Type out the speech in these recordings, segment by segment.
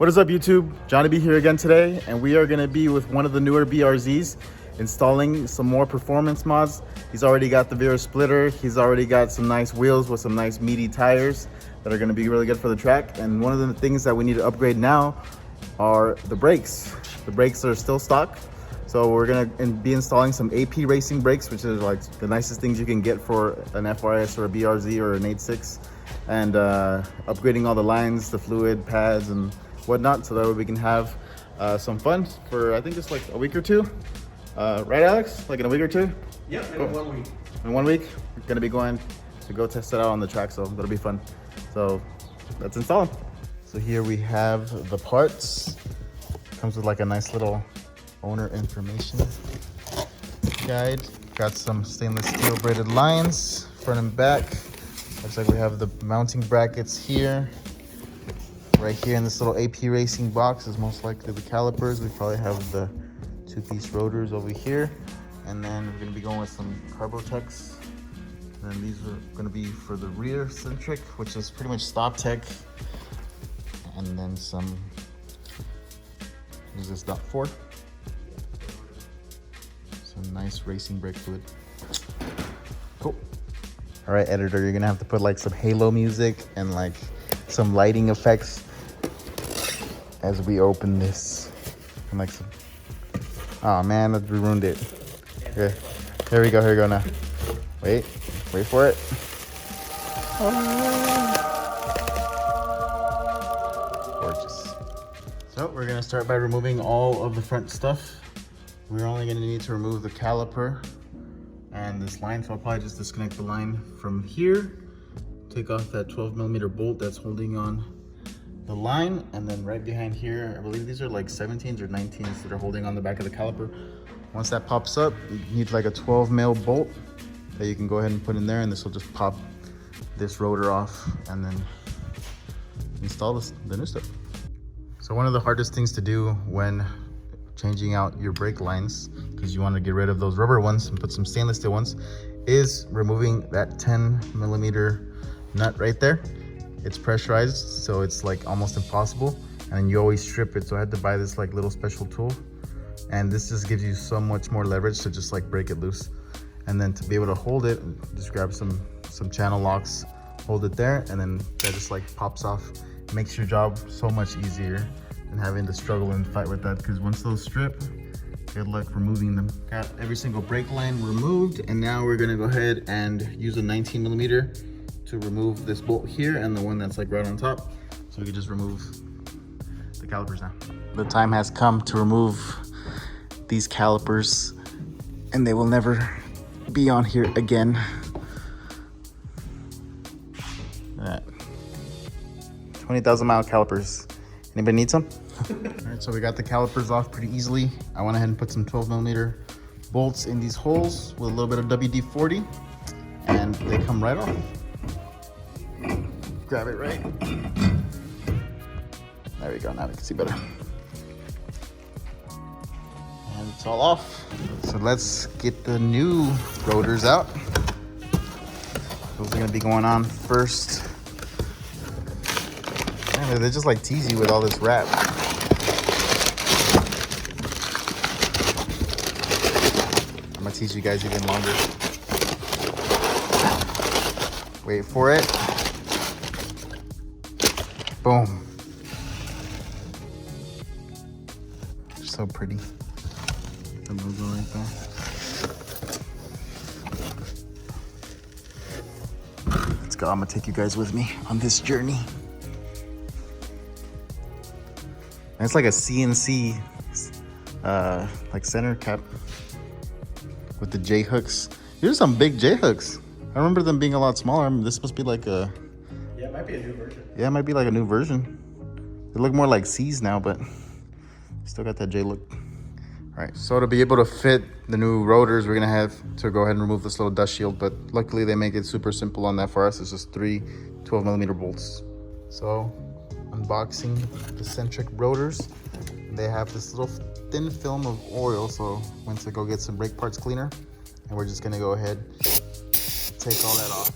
What is up, YouTube? Jonny B here again today, and we are going to be with one of the newer BRZs installing some more performance mods. He's already got the rear splitter. He's already got some nice wheels with some nice meaty tires that are going to be really good for the track. And one of the things that we need to upgrade now are the brakes. The brakes are still stock, so we're going to be installing some AP racing brakes, which is like the nicest things you can get for an FRS or a BRZ or an 8.6, and upgrading all the lines, the fluid pads and whatnot, so that way we can have some fun for, I think it's like a week or two. Right, Alex? Like in a week or two? Yep, in 1 week. In 1 week, we're gonna be going to go test it out on the track, so that'll be fun. So let's install them. So here we have the parts. Comes with like a nice little owner information guide. Got some stainless steel braided lines, front and back. Looks like we have the mounting brackets here. Right here in this little AP racing box is most likely the calipers. We probably have the two-piece rotors over here. And then we're gonna be going with some Carbotex. And then these are gonna be for the rear centric, which is pretty much Stop Tech. And then some, what is this, .4? Some nice racing brake fluid. Cool. All right, editor, you're gonna have to put like some halo music and like some lighting effects as we open this. And like some, oh man, we ruined it. Okay, here we go now. Wait for it. Gorgeous. So we're gonna start by removing all of the front stuff. We're only gonna need to remove the caliper and this line, so I'll probably just disconnect the line from here, take off that 12mm bolt that's holding on the line, and then right behind here, I believe these are like 17s or 19s that are holding on the back of the caliper. Once that pops up, you need like a 12mm bolt that you can go ahead and put in there, and this will just pop this rotor off and then install the new stuff. So one of the hardest things to do when changing out your brake lines, because you want to get rid of those rubber ones and put some stainless steel ones, is removing that 10mm nut right there. It's pressurized, so it's like almost impossible, and you always strip it. So I had to buy this like little special tool, and this just gives you so much more leverage to just like break it loose. And then to be able to hold it, just grab some channel locks, hold it there, and then that just like pops off. It makes your job so much easier than having to struggle and fight with that, because once those strip, good luck removing them. Got every single brake line removed, and now we're gonna go ahead and use a 19mm to remove this bolt here and the one that's like right on top, so we can just remove the calipers now. The time has come to remove these calipers, and they will never be on here again. Look at that. 20,000-mile calipers. Anybody need some? All right, so we got the calipers off pretty easily. I went ahead and put some 12mm bolts in these holes with a little bit of WD-40, and they come right off. Grab it right. There we go, now we can see better. And it's all off. So let's get the new rotors out. Those are gonna be going on first. Man, they just like tease you with all this wrap. I'm gonna tease you guys even longer. Wait for it. Boom. So pretty. The logo right there. Let's go. I'm gonna take you guys with me on this journey. And it's like a CNC like center cap with the J hooks. Here's some big J hooks. I remember them being a lot smaller. I mean, this must be like a, Yeah, it might be a new version. yeah, it might be like a new version. They look more like C's now, but still got that J look. All right, so to be able to fit the new rotors, we're gonna have to go ahead and remove this little dust shield, but luckily they make it super simple on that for us. It's just 3 12mm bolts. So unboxing the centric rotors. They have this little thin film of oil, so went to go get some brake parts cleaner, and we're just gonna go ahead, take all that off.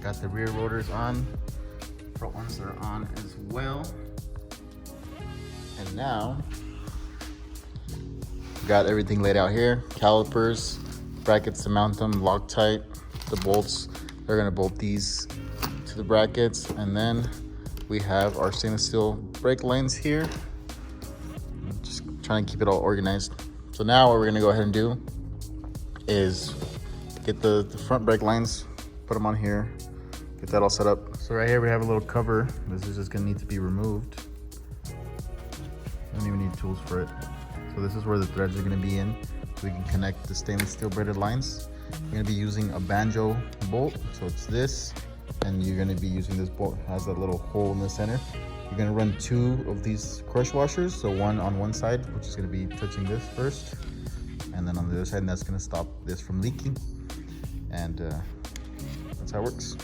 Got the rear rotors on. Front ones are on as well. And now, got everything laid out here. Calipers, brackets to mount them, Loctite, the bolts. They're gonna bolt these to the brackets. And then we have our stainless steel brake lines here. Just trying to keep it all organized. So now what we're gonna go ahead and do is get the front brake lines, put them on here, get that all set up. So right here we have a little cover. This is just gonna need to be removed. Don't even need tools for it. So this is where the threads are gonna be in. So we can connect the stainless steel braided lines. We're gonna be using a banjo bolt. So it's this, and you're gonna be using this bolt. It has that little hole in the center. You're gonna run 2 of these crush washers. So one on one side, which is gonna be touching this first. And then on the other side, and that's gonna stop this from leaking. And that's how it works.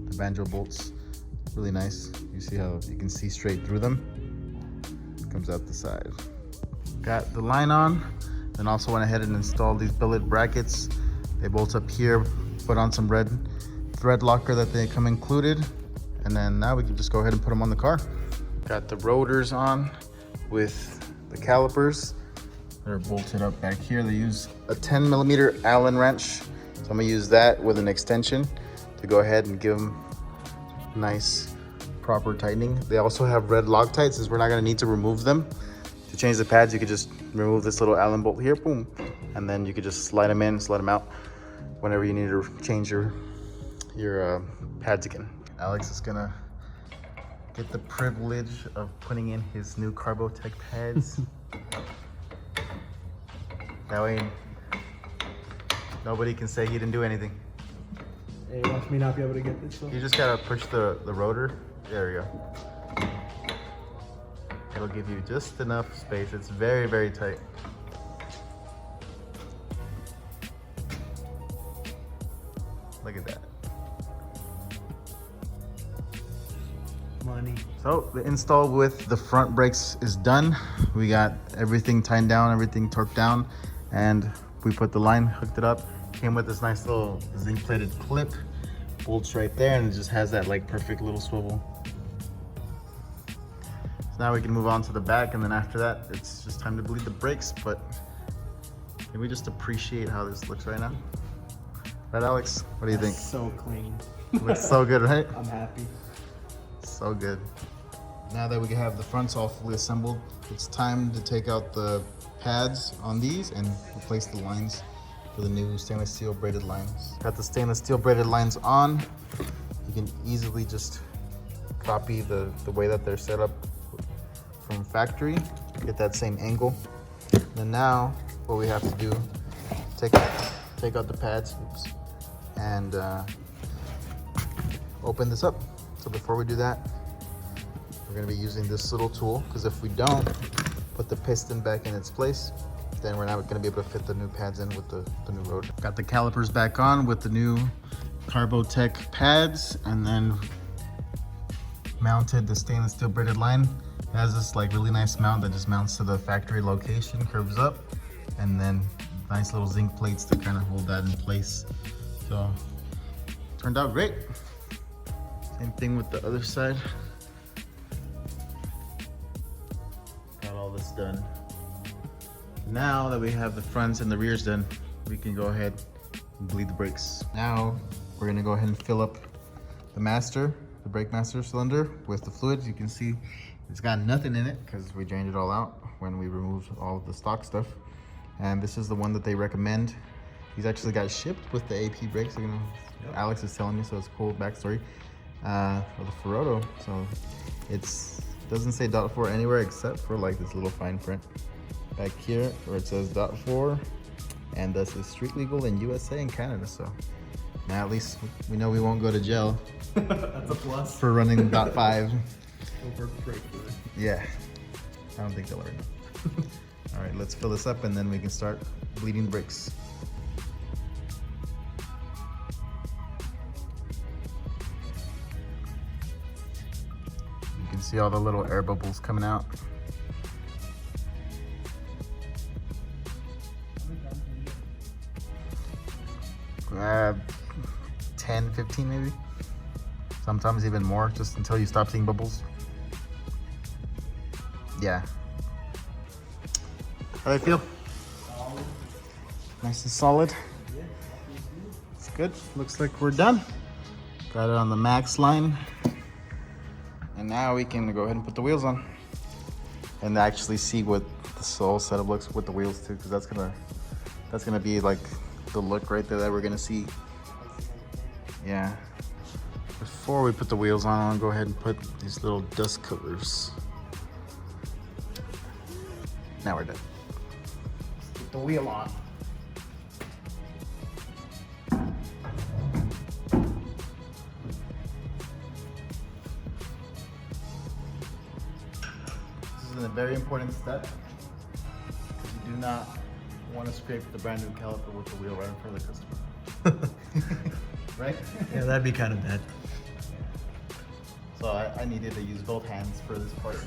The banjo bolts, really nice. You see how you can see straight through them. Comes out the side. Got the line on, then also went ahead and installed these billet brackets. They bolt up here, put on some red thread locker that they come included. And then now we can just go ahead and put them on the car. Got the rotors on with the calipers. They're bolted up back here. They use a 10mm Allen wrench. So I'm gonna use that with an extension to go ahead and give them nice, proper tightening. They also have red Loctite, since we're not gonna need to remove them. To change the pads, you could just remove this little Allen bolt here, boom. And then you could just slide them in, slide them out whenever you need to change your pads again. Alex is gonna get the privilege of putting in his new Carbotech pads. That way, nobody can say he didn't do anything. Hey, watch me not be able to get this one. You just gotta push the rotor. There we go. It'll give you just enough space. It's very, very tight. Look at that. Money. So the install with the front brakes is done. We got everything tied down, everything torqued down, and we put the line, hooked it up. Came with this nice little zinc plated clip. Bolts right there, and it just has that like perfect little swivel. So now we can move on to the back, and then after that, it's just time to bleed the brakes. But can we just appreciate how this looks right now? Right, Alex? What do you think? So clean. Looks so good, right? I'm happy. So good. Now that we have the fronts all fully assembled, it's time to take out the pads on these and replace the lines for the new stainless steel braided lines. Got the stainless steel braided lines on. You can easily just copy the way that they're set up from factory, get that same angle. Then now what we have to do, take out the pads, oops, and open this up. So before we do that, we're gonna be using this little tool, because if we don't put the piston back in its place, then we're not gonna be able to fit the new pads in with the new rotor. Got the calipers back on with the new Carbotech pads, and then mounted the stainless steel braided line. It has this like really nice mount that just mounts to the factory location, curves up, and then nice little zinc plates to kind of hold that in place. So turned out great. Same thing with the other side. Got all this done. Now that we have the fronts and the rears done, we can go ahead and bleed the brakes. Now we're gonna go ahead and fill up the master, the brake master cylinder with the fluid. You can see it's got nothing in it because we drained it all out when we removed all of the stock stuff. And this is the one that they recommend. These actually got shipped with the AP brakes. You know, yep. Alex is telling me, so it's a cool backstory for the Ferodo. So doesn't say .4 anywhere except for like this little fine print back here where it says .4, and this is street legal in USA and Canada. So now at least we know we won't go to jail. That's a plus. For running .5. Over brake fluid. Yeah, I don't think they'll ever know. All right, let's fill this up and then we can start bleeding the brakes. You can see all the little air bubbles coming out. Uh, 10, 15 maybe. Sometimes even more, just until you stop seeing bubbles. Yeah. How do they feel? Solid. Nice and solid. Yeah. It's good. Looks like we're done. Got it on the max line. And now we can go ahead and put the wheels on. And actually see what the sole setup looks with the wheels too, because that's gonna be like the look right there that we're gonna see. Yeah. Before we put the wheels on, I'll go ahead and put these little dust covers. Now we're done. Let's put the wheel on. This is a very important step. You do not want to scrape the brand new caliper with the wheel right in front of the customer. Right? Yeah, that'd be kind of bad. So I needed to use both hands for this part.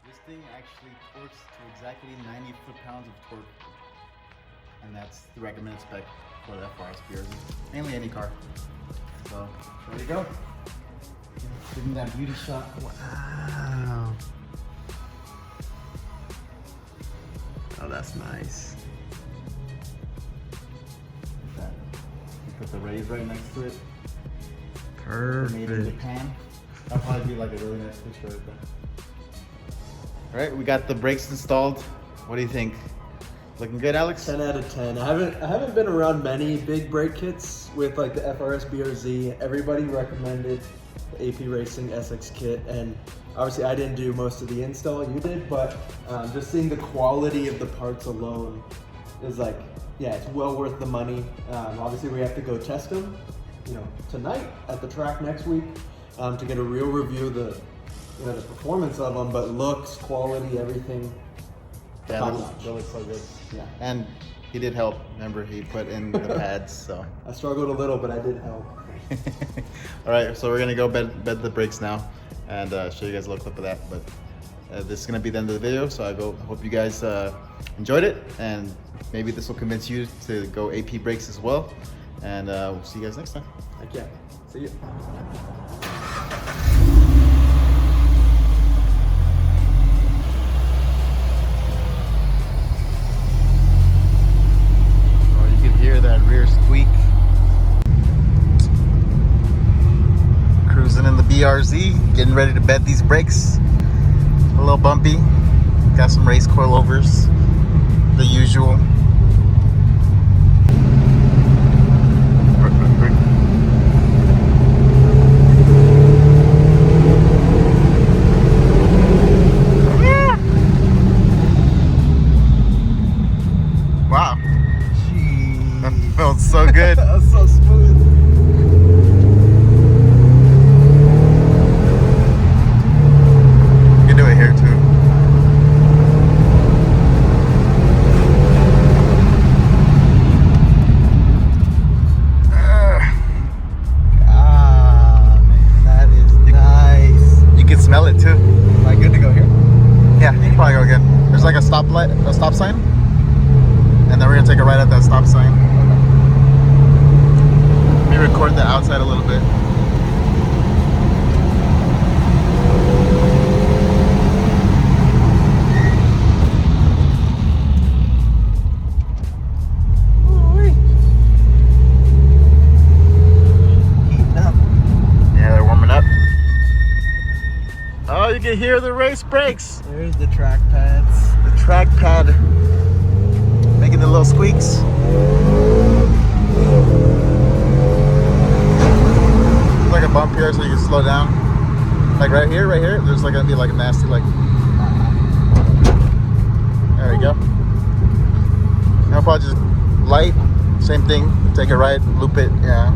This thing actually torques to exactly 90 foot-pounds of torque, and that's the recommended spec for the FRS BRZ. Mainly any car. So there you go. Give me that beauty shot. Wow. Oh, that's nice. That. You put the rays right next to it. Made in Perfect. Japan. That'll probably be like a really nice picture right there. All right, we got the brakes installed. What do you think? Looking good, Alex? 10 out of 10. I haven't been around many big brake kits with like the FRS BRZ. Everybody recommended the AP Racing SX kit, and obviously I didn't do most of the install. You did, but just seeing the quality of the parts alone is like, yeah, it's well worth the money. Obviously we have to go test them, you know, tonight at the track next week to get a real review of the performance of them, but looks, quality, everything. Yeah, top that notch. looks so good. Yeah. And he did help. Remember, he put in the pads, so. I struggled a little, but I did help. All right, so we're gonna go bed the brakes now and show you guys a little clip of that. But this is gonna be the end of the video, so hope you guys enjoyed it, and maybe this will convince you to go AP brakes as well. And we'll see you guys next time. Heck yeah. See you. Hear that rear squeak. Cruising in the BRZ, getting ready to bed these brakes. A little bumpy. Got some race coilovers, the usual. Wow. That felt so good. That was so smooth. You can do it here too. Ah, man, that is nice. You can smell it too. Am I good to go here? Yeah, you can probably go again. There's like a stop sign, and then we're gonna take a right at that stop sign. Let me record the outside a little bit. Heating up. Yeah, they're warming up. Oh, you can hear the race brakes. There's the track pads. The track pad making the little squeaks. There's like a bump here so you can slow down. Like right here, there's like gonna be like a nasty like. There we go. I'll probably just light, same thing, take it right, loop it, yeah.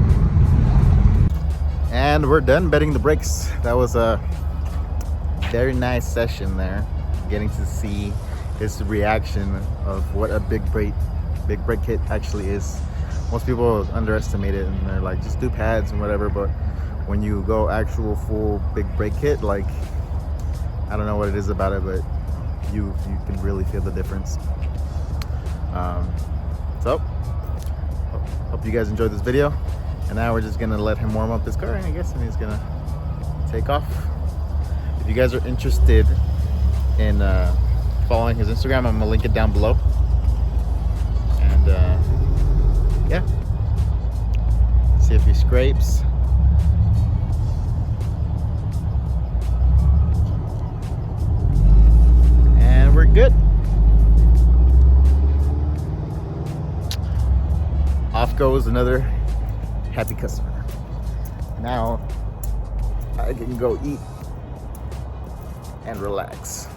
And we're done bedding the brakes. That was a very nice session there, getting to see his reaction of what a big brake kit actually is. Most people underestimate it and they're like, just do pads and whatever, but when you go actual full big brake kit, like, I don't know what it is about it, but you can really feel the difference. So hope you guys enjoyed this video, and now we're just gonna let him warm up his car, I guess, and he's gonna take off. If you guys are interested in following his Instagram, I'm gonna link it down below. And yeah, see if he scrapes. And we're good. Off goes another happy customer. Now I can go eat and relax.